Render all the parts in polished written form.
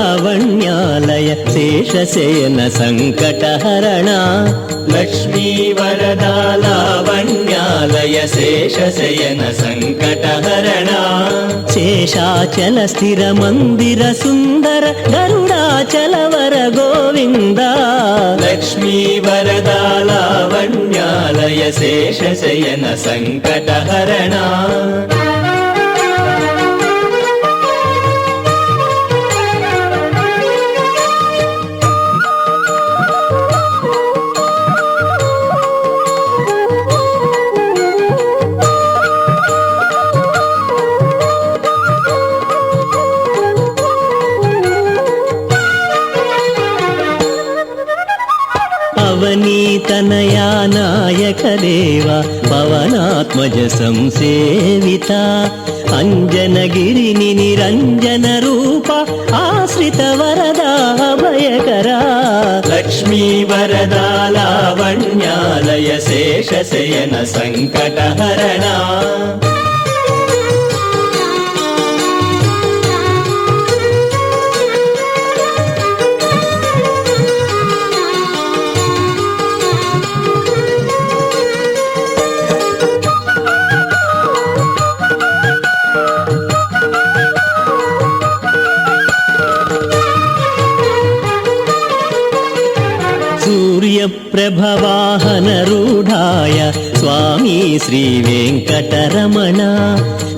लावण्यालय शेषशयन सङ्कटहरण लक्ष्मी वरदा लावण्यालय शेषशयन सङ्कटहरण शेषाचल स्थिर मंदिर सुंदर गरुडाचलवर गोविंद लक्ष्मी वरदा लावण्यालय शेषशयन सङ्कटहरण तनया नायक देवा पवनात्मज संसेविता अंजनगिरिनि निरंजन रूप आश्रित वरदा भयकरा लक्ष्मी वरदा लावण्यालय शेषशयन सङ्कटहरण प्रभवाहन रूढाय स्वामी श्री वेंकटरमण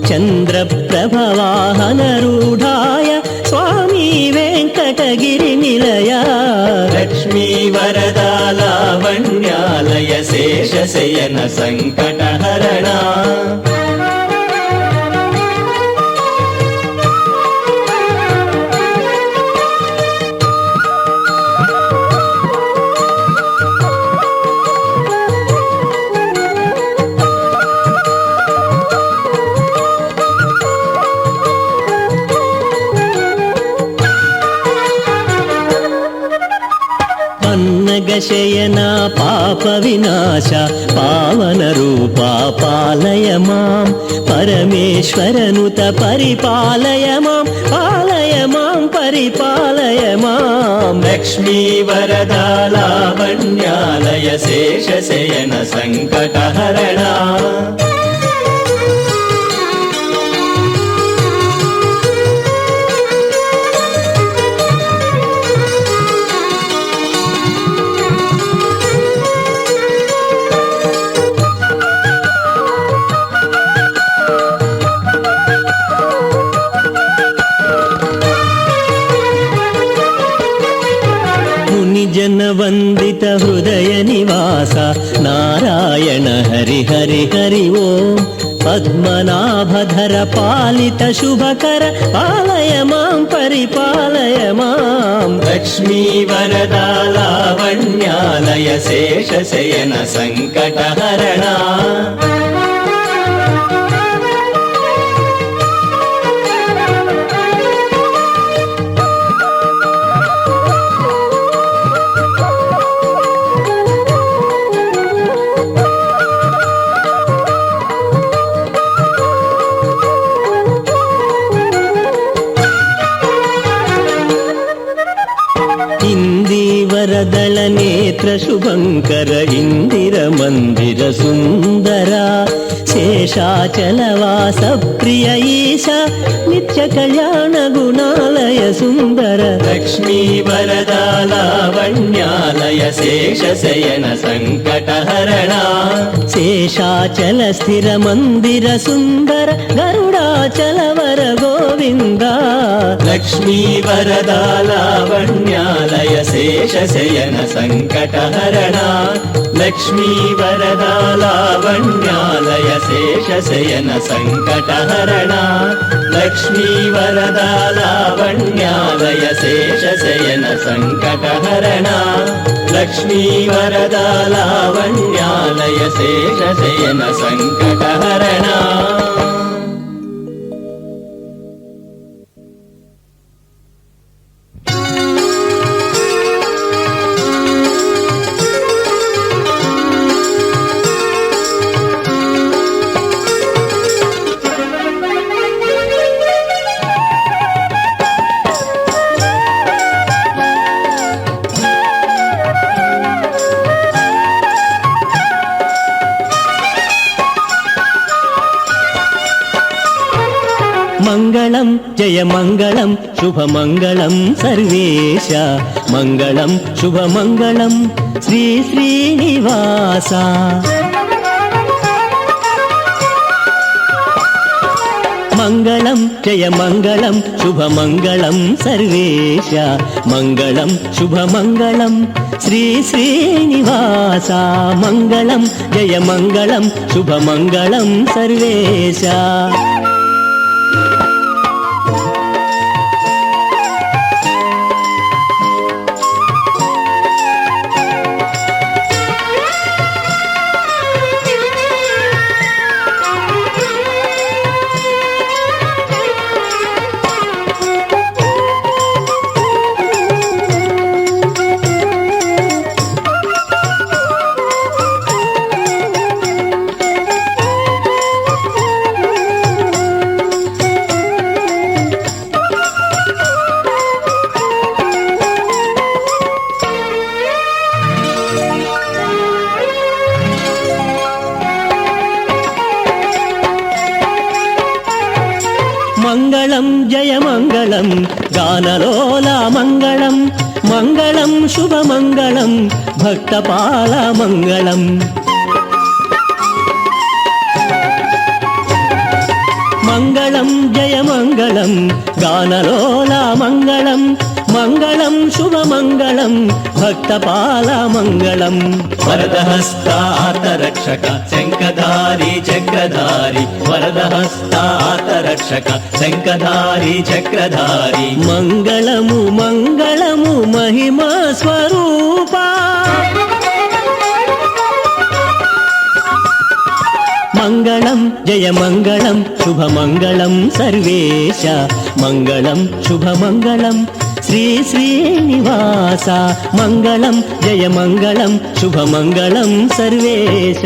चंद्र प्रभवाहन रूढाय स्वामी वेंकटगिरि निलय लक्ष्मी वरदा लावण्यालय शेषशयन सङ्कटहरण शयना पाप विनाश पावन रूपा पालय मां परमेश्वरनुत परिपालय मां पालय मां परिपालय मां लक्ष्मी वरदा लावण्यालय शेषशयन सङ्कटहरण जन वंदित हृदय निवास नारायण हरि हरि हरि ओम पद्मनाभधर पालित शुभकर पालय मां परिपालय मां लक्ष्मी वरदा लावण्यालय शेषशयन सङ्कटहरण दल नेत्र शुभंकर इंदिर मंदिर सुंदरा शेषाचल वास प्रिय ईशा नित्य कल्याण गुणालय सुंदर लक्ष्मी वरदा लावण्यालय शेषशयन सङ्कटहरण शेषाचल स्थिर मंदिर सुंदर गरुडाचल वर गोविंद लक्ष्मी वरदा लावण्यालय शेषशयन सङ्कटहरण लक्ष्मी वरदा लावण्यालय शेषशयन सङ्कटहरण लक्ष्मी वरदा लावण्यालय शेषशयन सङ्कटहरण लक्ष्मी वरदा लावण्यालय शेषशयन सङ्कटहरण మంగళం జయ మంగళం శుభమంగళం సర్వేశ మంగళం శుభమంగళం శ్రీ శ్రీనివాస మంగళం జయ మంగళం శుభమంగళం సర్వేశ మంగళం శుభమంగళం శ్రీ శ్రీనివాస మంగళం జయ మంగళం శుభమంగళం సర్వేశ మంగళం జయ మంగళం గానలోల మంగళం మంగళం శుభమంగళం భక్తపాల మంగళం మంగళం జయ మంగళం గానలోల మంగళం మంగళం శుభమంగళం భక్తపాల మంగళం వరదహస్తాతరక్షక శంఖధారి చక్రధారి వరదహస్తాతరక్షక శంఖధారి చక్రధారి మంగళము మంగళము మహిమా స్వరూపా మంగళం జయ మంగళం శుభమంగళం సర్వేశ మంగళం శుభమంగళం శ్రీ శ్రీనివాస మంగళం జయ మంగళం శుభమంగళం సర్వేశ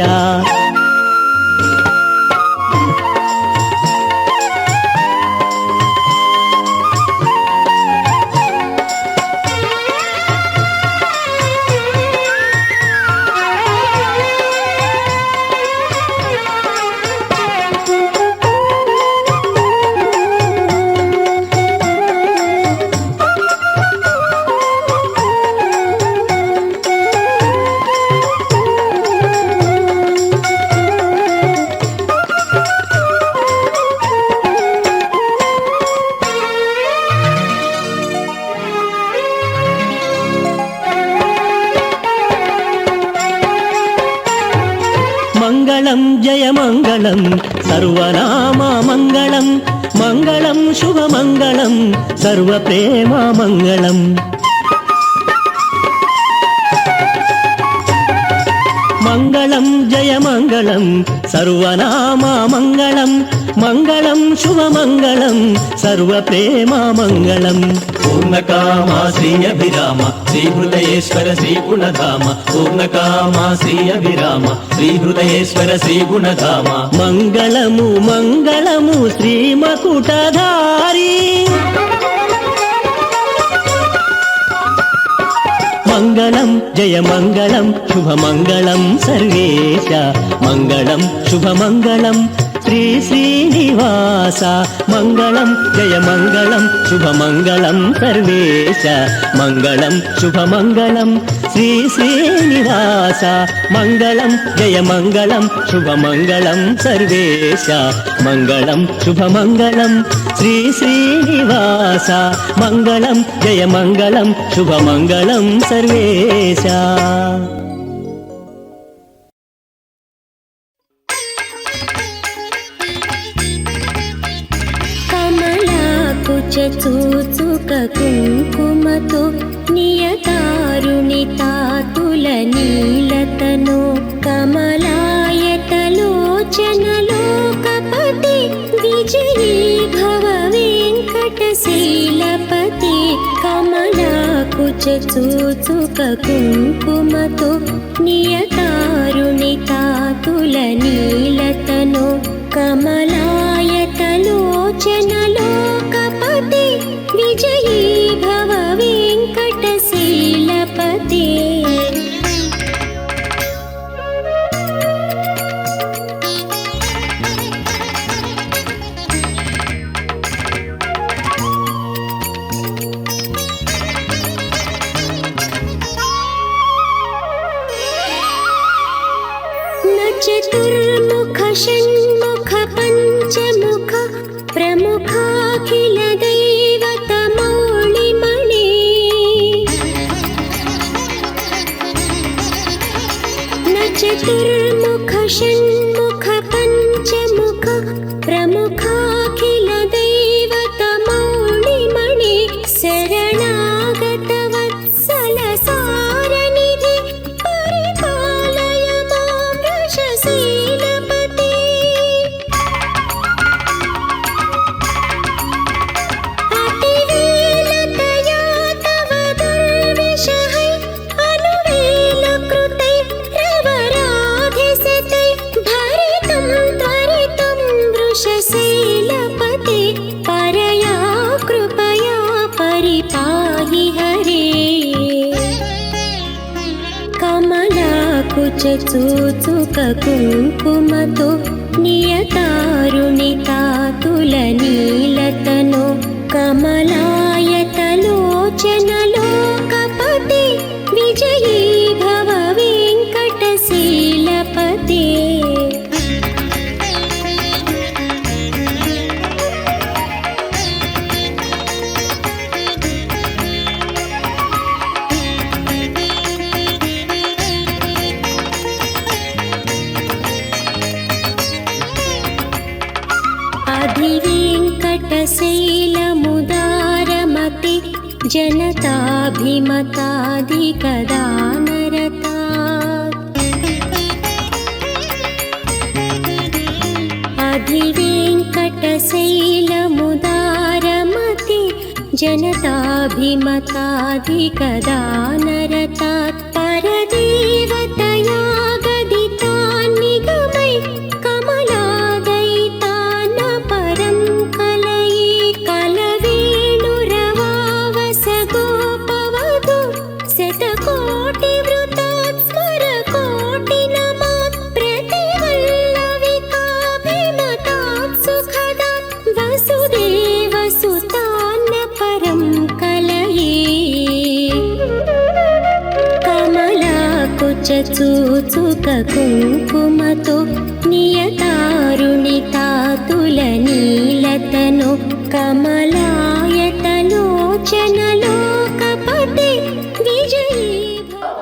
మంగళం జయ మంగళం సర్వనామ మంగళం మంగళం శుభమంగళం సర్వప్రేమ మంగళం మంగళం జయ మంగళం సర్వనామ మంగళం మంగళం శుభమంగళం సర్వప్రేమ మంగళం పూర్ణకామా శ్రీ అభిరామ శ్రీ హృదయేశ్వర శ్రీ గుణధామ పూర్ణకామా శ్రీ అభిరామ శ్రీ హృదయేశ్వర శ్రీ గుణధామ మంగళము మంగళము శ్రీ మకుటధారి మంగళం జయ మంగళం శుభమంగళం సర్వేశ మంగళం శుభమంగళం శ్రీ శ్రీనివాస మంగళం జయ మంగళం శుభమంగళం సర్వేశ మంగళం శుభమంగళం శ్రీ శ్రీనివాస మంగళం జయ మంగళం శుభమంగళం సర్వేశ మంగళం శుభమంగళం శ్రీ శ్రీనివాస మంగళం జయ మంగళం శుభమంగళం సర్వేశ చూచుక కుంకుమతో నియతారుణితాతుల నీలతను కమలాయతలోచనలోకపతి విజయీ భవ వెంకటశీలపతి కమలాకుచ చూచుక కుంకుమతో నియతారుణితాతుల నీలతను కమలాయతలోచనలోకపతి విజయీ భవ వెంకటశీలపతి చూచుక కుంకుమతో నియతారుణితాతుల నీలతనో కమలాయతలోచనలోకపతే విజయీ భవ వెంకటశీలపతే. అధివేంకటశైలముదారమతే జనతాభిమతాధికదానరతా. అధివేంకటశైలముదారమతే జనతాభిమతాధికదానరతా. పరదేవతయా గదితాన్నిగమై కమలాదయితాన పరం కలయే కలవేణురవావస గోపవధు శతకోటి వృతాత్ స్మర కోటి నమాత్ ప్రతివల్లవికాభిమతాత్ సుఖదాత్ వసుదేవ సుతాన్న పరం కలయే. కమలాకుచ చూచుక కుంకుమతో నియతారుణితాతుల నీలతనో కమలాయతలోచనలోకపతే విజయీ భవ.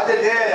బాధ్యత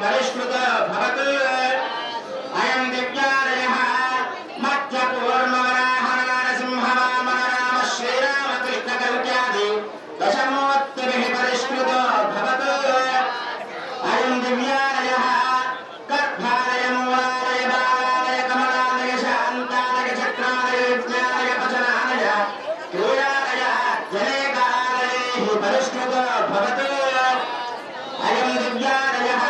परिष्कृत भवतु अयं दिव्यालयः मध्यपूर्ववराहनरसिंहवामनराम श्रीरामकृष्णकल्प्यादि दशमोत्तरैः परिष्कृतो भवतु अयं दिव्यालयः गर्भालय मूलालय बालालय कमलालय शान्तालय चक्रालय विद्यालय पचनालय क्रीडालय जनेकालयैः परिष्कृतो भवतु अयं दिव्यालयः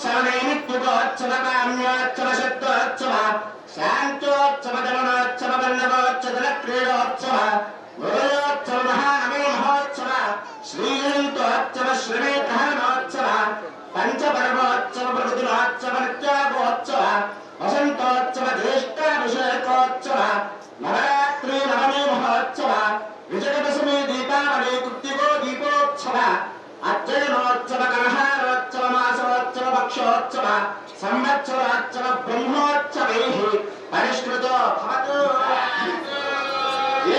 नित्योत्सव काम्योत्सव शब्दोत्सव शांतोत्सव दमनोत्सव वल्लभोत्सव क्रीडोत्सव गौरोत्सव महानवी महोत्सव श्रीजयंतोत्सव श्रीमेधनोत्सव पंचपर्वोत्सव प्रभुदिनोत्सव नित्यागोत्सव वसंतोत्सव ज्येष्ठाभिषेकोत्सव नवरात्रि नवमी महोत्सव विजयदशमी दीपावली कुत्तिको दीपोत्सव अध्ययनोत्सव कलहारोत्सव मासोत्सव भक्षोत्सव संवत्सरोत्सव ब्रह्मोत्सवैः परिष्कृतो भवतु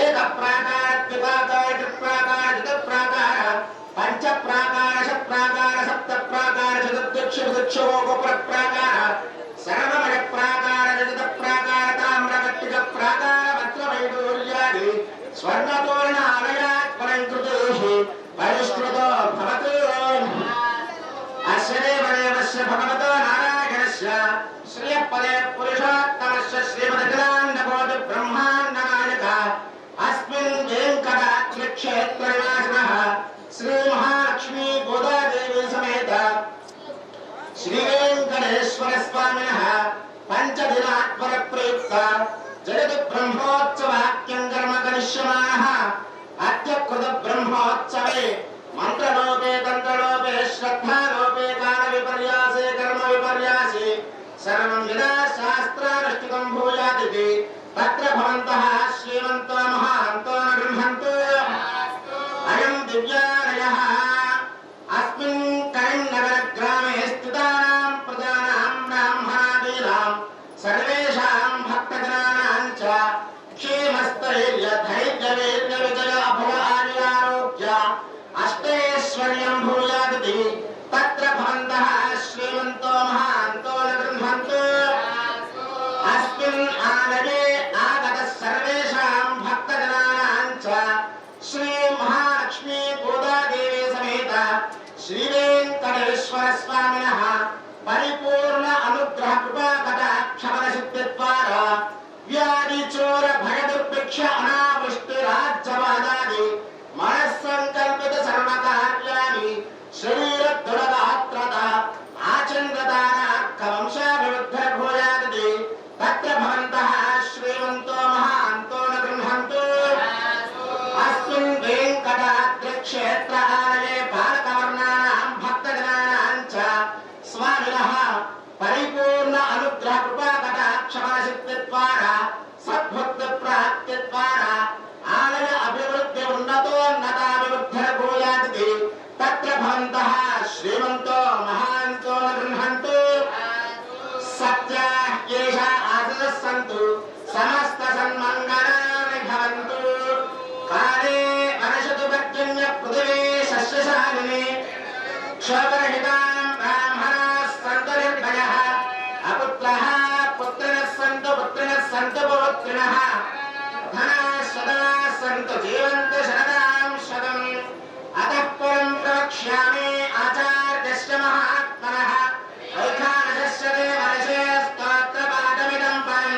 एकप्राकार द्विप्राकार त्रिप्राकार चतुप्राकार पञ्चप्राकार षट्प्राकार सप्तप्राकार चतुर्दक्षिणदक्षोपप्रप्राकार सर्वमयप्राकार रजतप्राकार ताम्रकट्टिकप्राकार वज्रवैडूर्यादि स्वर्णतोरणालयात्परङ्कृतैः परिष्कृतो भवतु अस्य देवदेवस्य भगवतो नारायणस्य श्रियपदे पुरुषोत्तमस्य श्रीमदखिलाण्डकोटि ब्रह्माण्डनायक अस्मिन् वेङ्कटाद्रिक्षेत्रनिवासिनः श्रीमहालक्ष्मी गोदादेवी समेत श्रीवेङ्कटेश्वर स्वामिनः पञ्चदिनात्मकप्रयुक्त जगति ब्रह्मोत्सवाख्यं कर्म करिष्यमाणः अद्य कृत ब्रह्मोत्सवे मंत्रलोपे तंत्रलोपे श्रद्धालोपे काल विपर्यासे कर्म विपर्यासे सर्वं यदा शास्त्रानुष्ठितं भूयादिति तत्र भवन्तः श्रीमन्तो महान्तो न गृह्णन्तु अयं दिव्यालयः अस्मिन् करिन्नगरग्रामे स्थितानां प्रजानां ब्राह्मणादीनां सर्वेषां भक्तजनानां च क्षेमस्थैर्य धैर्यवीर्य विजय अभय आयुरारोग्य अष्टैश्वर्यं भूयादिति तत्र भवन्तः श्रीमन्तो महान्तो न गृह्णन्तु अस्मिन् आलये आगतः सर्वेषां भक्तजनानां च श्री महालक्ष्मी गोदादेवी समेत श्रीवेङ्कटेश्वर स्वामिनः परिपूर्ण अनुग्रह कृपा कटाक्षमसिद्धिद्वारा व्याधिचोर भयदुर्भिक्ष अनावृष्टि राज्यवादादि मनस्संकल्पित सर्वकार्याणि शरीरदृढगात्रता आचन्द्रतानाकवंशाभिवृद्धिर्भूयादिति तत्र भवन्तः श्रीमन्तो महान्तो न गृह्णन्तु अस्मिन् वेङ्कटाद्रिक्षेत्र आलये पालकवर्णानां भक्तजनानां च स्वामिनः परिपूर्ण अनुग्रह कृपा कटाक्षमसिद्धिद्वारा सद्बुद्धिप्राप्तिद्वारा आलय पारे वनशतु पर्जन्य पृथिवी शस्यशालिनी क्षोभरहितां ब्राह्मणाः सन्तु निर्भयः अपुत्रः पुत्रिणः सन्तु पौत्रिणः धनाः सदाः सन्तु जीवन्तु शरदां शतम् अतः परं प्रवक्ष्यामि आचार्यस्य महात्मनः वैखानसस्य देवर्षे स्तोत्रपाठमिदं परं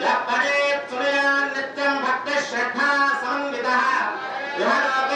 यः पठेत् शृणुयात् नित्यं भक्तिश्रद्धा समन्वितः इह लोके